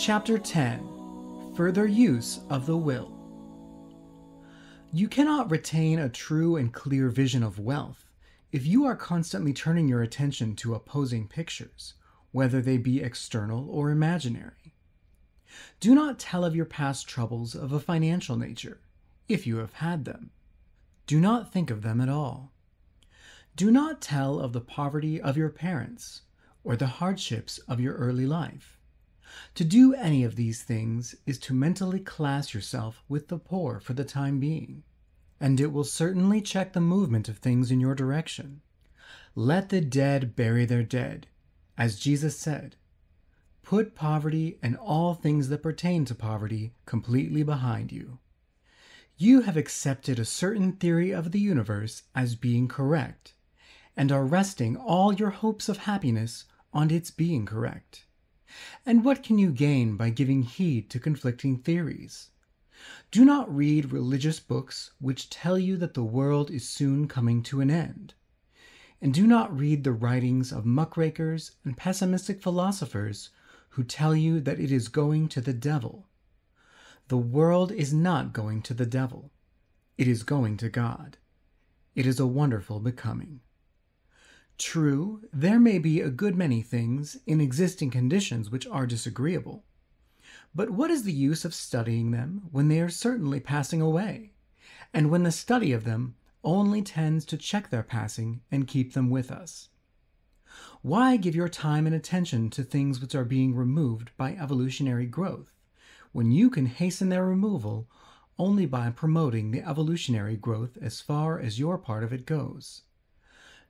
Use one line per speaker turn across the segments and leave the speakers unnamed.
Chapter 10. Further Use of the Will. You cannot retain a true and clear vision of wealth if you are constantly turning your attention to opposing pictures, whether they be external or imaginary. Do not tell of your past troubles of a financial nature, if you have had them. Do not think of them at all. Do not tell of the poverty of your parents or the hardships of your early life. To do any of these things is to mentally class yourself with the poor for the time being, and it will certainly check the movement of things in your direction. Let the dead bury their dead, as Jesus said. Put poverty and all things that pertain to poverty completely behind you. You have accepted a certain theory of the universe as being correct, and are resting all your hopes of happiness on its being correct. And what can you gain by giving heed to conflicting theories? Do not read religious books which tell you that the world is soon coming to an end. And do not read the writings of muckrakers and pessimistic philosophers who tell you that it is going to the devil. The world is not going to the devil. It is going to God. It is a wonderful becoming. True, there may be a good many things in existing conditions which are disagreeable. But what is the use of studying them when they are certainly passing away, and when the study of them only tends to check their passing and keep them with us? Why give your time and attention to things which are being removed by evolutionary growth, when you can hasten their removal only by promoting the evolutionary growth as far as your part of it goes?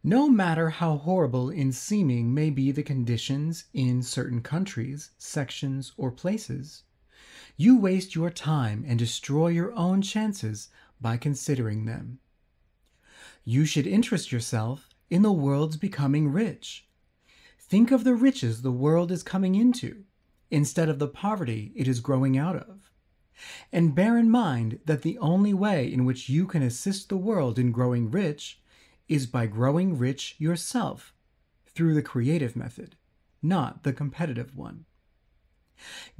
No matter how horrible in seeming may be the conditions in certain countries, sections, or places, you waste your time and destroy your own chances by considering them. You should interest yourself in the world's becoming rich. Think of the riches the world is coming into, instead of the poverty it is growing out of. And bear in mind that the only way in which you can assist the world in growing rich is by growing rich yourself, through the creative method, not the competitive one.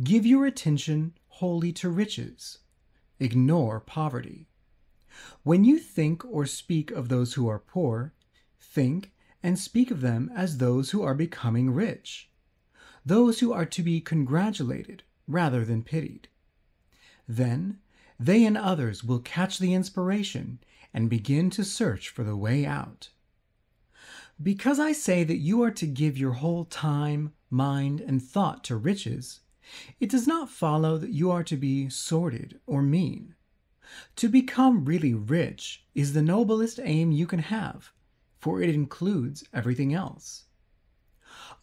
Give your attention wholly to riches. Ignore poverty. When you think or speak of those who are poor, think and speak of them as those who are becoming rich, those who are to be congratulated rather than pitied. Then they and others will catch the inspiration and begin to search for the way out. Because I say that you are to give your whole time, mind, and thought to riches, it does not follow that you are to be sordid or mean. To become really rich is the noblest aim you can have, for it includes everything else.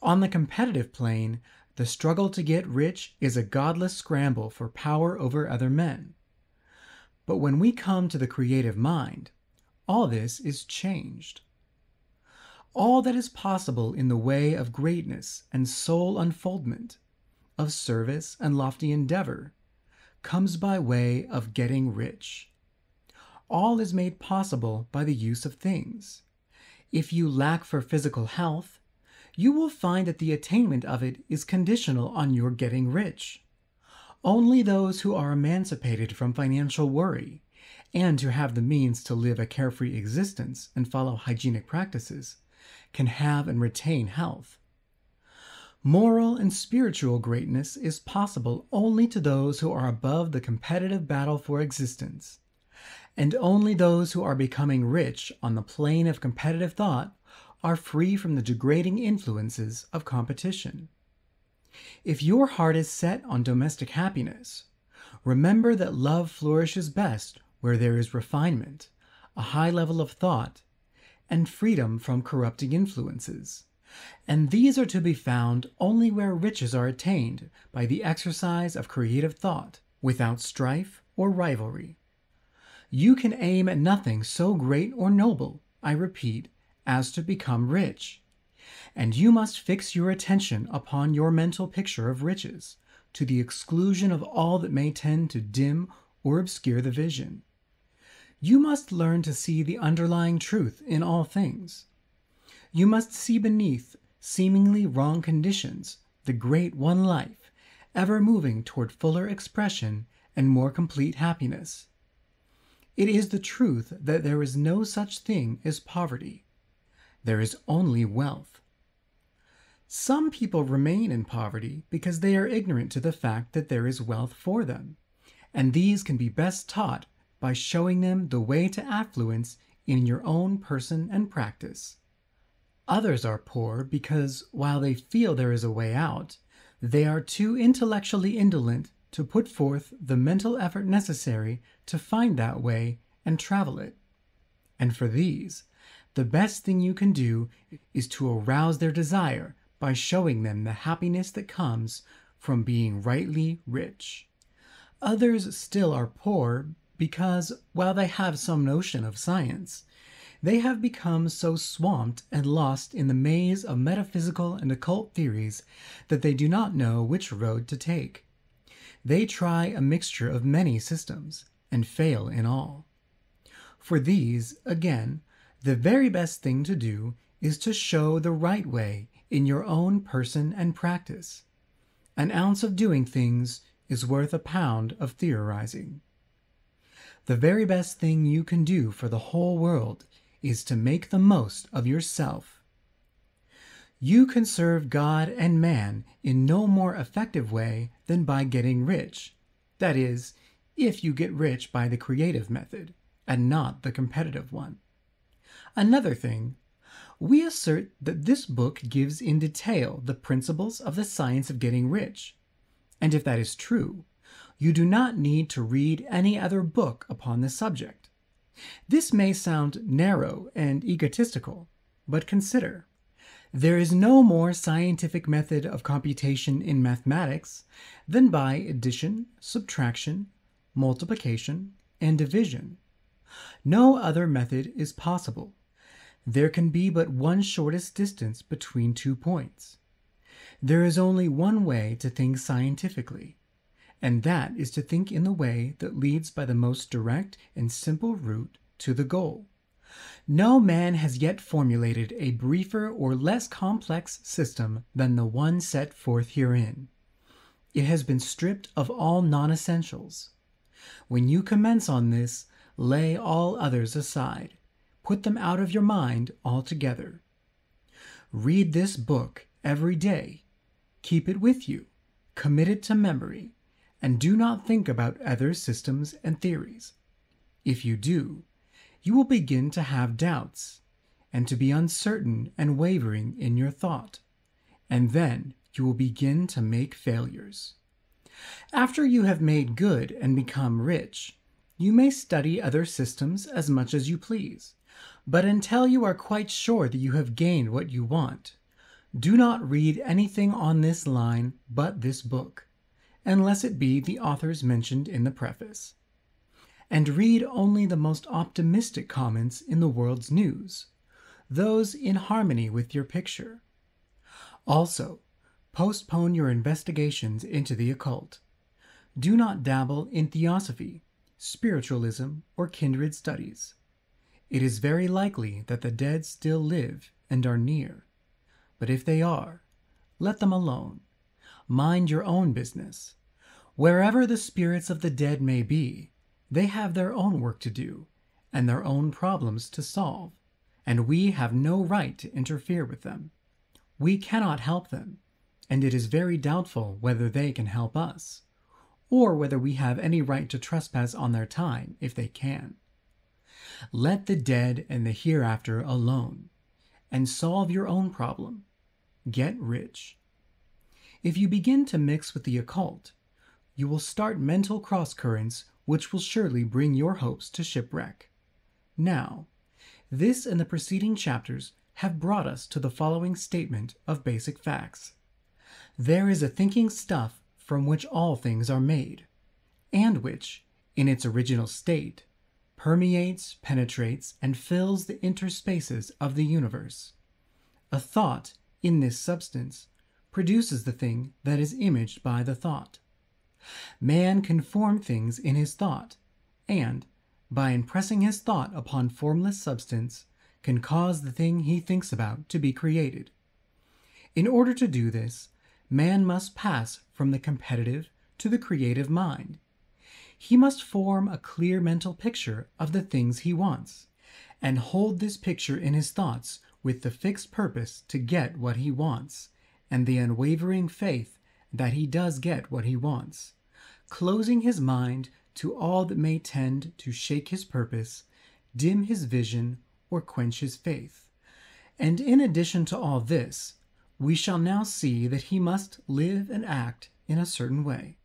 On the competitive plane, the struggle to get rich is a godless scramble for power over other men. But when we come to the creative mind, all this is changed. All that is possible in the way of greatness and soul unfoldment, of service and lofty endeavor, comes by way of getting rich. All is made possible by the use of things. If you lack for physical health, you will find that the attainment of it is conditional on your getting rich. Only those who are emancipated from financial worry and who have the means to live a carefree existence and follow hygienic practices can have and retain health. Moral and spiritual greatness is possible only to those who are above the competitive battle for existence, and only those who are becoming rich on the plane of competitive thought are free from the degrading influences of competition. If your heart is set on domestic happiness, remember that love flourishes best where there is refinement, a high level of thought, and freedom from corrupting influences, and these are to be found only where riches are attained by the exercise of creative thought, without strife or rivalry. You can aim at nothing so great or noble, I repeat, as to become rich. And you must fix your attention upon your mental picture of riches, to the exclusion of all that may tend to dim or obscure the vision. You must learn to see the underlying truth in all things. You must see beneath seemingly wrong conditions the great one life, ever moving toward fuller expression and more complete happiness. It is the truth that there is no such thing as poverty. There is only wealth. Some people remain in poverty because they are ignorant to the fact that there is wealth for them, and these can be best taught by showing them the way to affluence in your own person and practice. Others are poor because, while they feel there is a way out, they are too intellectually indolent to put forth the mental effort necessary to find that way and travel it. And for these, the best thing you can do is to arouse their desire by showing them the happiness that comes from being rightly rich. Others still are poor because, while they have some notion of science, they have become so swamped and lost in the maze of metaphysical and occult theories that they do not know which road to take. They try a mixture of many systems and fail in all. For these, again, the very best thing to do is to show the right way in your own person and practice. An ounce of doing things is worth a pound of theorizing. The very best thing you can do for the whole world is to make the most of yourself. You can serve God and man in no more effective way than by getting rich. That is, if you get rich by the creative method and not the competitive one. Another thing, we assert that this book gives in detail the principles of the science of getting rich. And if that is true, you do not need to read any other book upon the subject. This may sound narrow and egotistical, but consider, there is no more scientific method of computation in mathematics than by addition, subtraction, multiplication, and division. No other method is possible. There can be but one shortest distance between 2 points. There is only one way to think scientifically, and that is to think in the way that leads by the most direct and simple route to the goal. No man has yet formulated a briefer or less complex system than the one set forth herein. It has been stripped of all non-essentials. When you commence on this, lay all others aside. Put them out of your mind altogether. Read this book every day. Keep it with you. Commit it to memory. And do not think about other systems and theories. If you do, you will begin to have doubts, and to be uncertain and wavering in your thought, and then you will begin to make failures. After you have made good and become rich, you may study other systems as much as you please, but until you are quite sure that you have gained what you want, do not read anything on this line but this book, unless it be the authors mentioned in the preface. And read only the most optimistic comments in the world's news, those in harmony with your picture. Also, postpone your investigations into the occult. Do not dabble in theosophy, spiritualism, or kindred studies. It is very likely that the dead still live and are near. But if they are, let them alone. Mind your own business. Wherever the spirits of the dead may be, they have their own work to do and their own problems to solve, and we have no right to interfere with them. We cannot help them, and it is very doubtful whether they can help us, or whether we have any right to trespass on their time if they can. Let the dead and the hereafter alone, and solve your own problem. Get rich. If you begin to mix with the occult, you will start mental cross-currents which will surely bring your hopes to shipwreck. Now, this and the preceding chapters have brought us to the following statement of basic facts. There is a thinking stuff from which all things are made, and which, in its original state, permeates, penetrates, and fills the interspaces of the universe. A thought, in this substance, produces the thing that is imaged by the thought. Man can form things in his thought, and, by impressing his thought upon formless substance, can cause the thing he thinks about to be created. In order to do this, man must pass from the competitive to the creative mind. He must form a clear mental picture of the things he wants, and hold this picture in his thoughts with the fixed purpose to get what he wants, and the unwavering faith that he does get what he wants, closing his mind to all that may tend to shake his purpose, dim his vision, or quench his faith. And in addition to all this, we shall now see that he must live and act in a certain way.